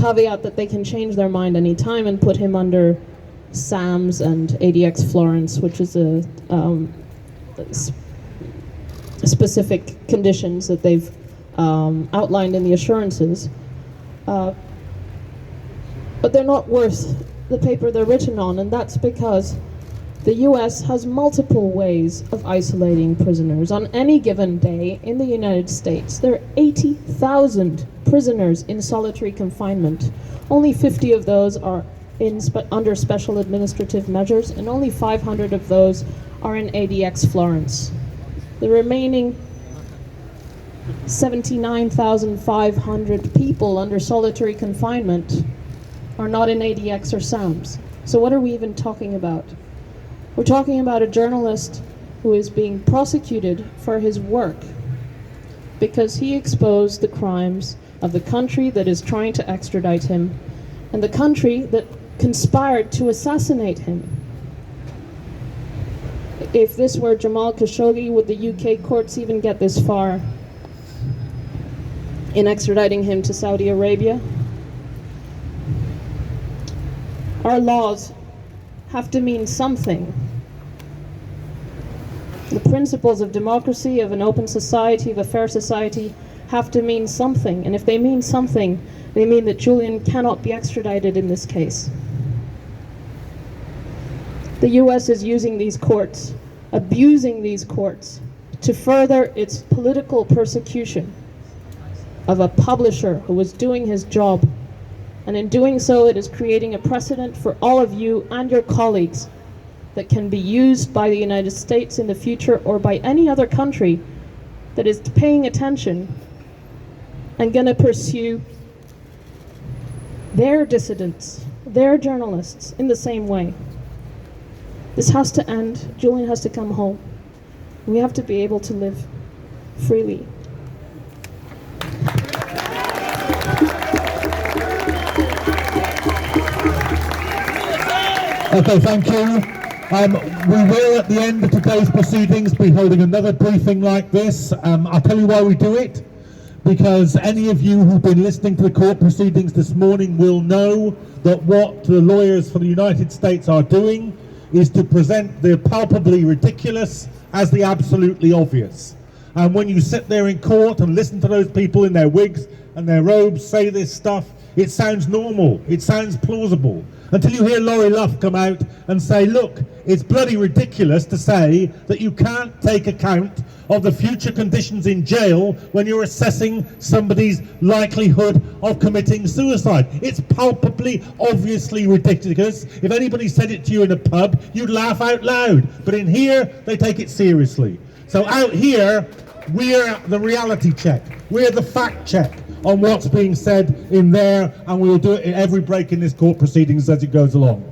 caveat that they can change their mind any time and put him under SAMS and ADX Florence, which is a specific conditions that they've outlined in the assurances. But they're not worth the paper they're written on, and that's because the US has multiple ways of isolating prisoners. On any given day in the United States, there are 80,000 prisoners in solitary confinement. Only 50 of those are under special administrative measures, and only 500 of those are in ADX Florence. The remaining 79,500 people under solitary confinement are not in ADX or SAMS. So what are we even talking about? We're talking about a journalist who is being prosecuted for his work because he exposed the crimes of the country that is trying to extradite him and the country that conspired to assassinate him. If this were Jamal Khashoggi, would the UK courts even get this far in extraditing him to Saudi Arabia? Our laws have to mean something. The principles of democracy, of an open society, of a fair society, have to mean something. And if they mean something, they mean that Julian cannot be extradited in this case. The US is using these courts, abusing these courts, to further its political persecution of a publisher who was doing his job. And in doing so, it is creating a precedent for all of you and your colleagues that can be used by the United States in the future or by any other country that is paying attention and going to pursue their dissidents, their journalists in the same way. This has to end. Julian has to come home. We have to be able to live freely. Okay, thank you. We will, at the end of today's proceedings, be holding another briefing like this. I'll tell you why we do it. Because any of you who've been listening to the court proceedings this morning will know that what the lawyers for the United States are doing is to present the palpably ridiculous as the absolutely obvious. And when you sit there in court and listen to those people in their wigs and their robes say this stuff, it sounds normal, it sounds plausible. Until you hear Laurie Luff come out and say, look, it's bloody ridiculous to say that you can't take account of the future conditions in jail when you're assessing somebody's likelihood of committing suicide. It's palpably, obviously ridiculous. If anybody said it to you in a pub, you'd laugh out loud. But in here, they take it seriously. So out here, we're the reality check. We're the fact check on what's being said in there, and we will do it in every break in this court proceedings as it goes along.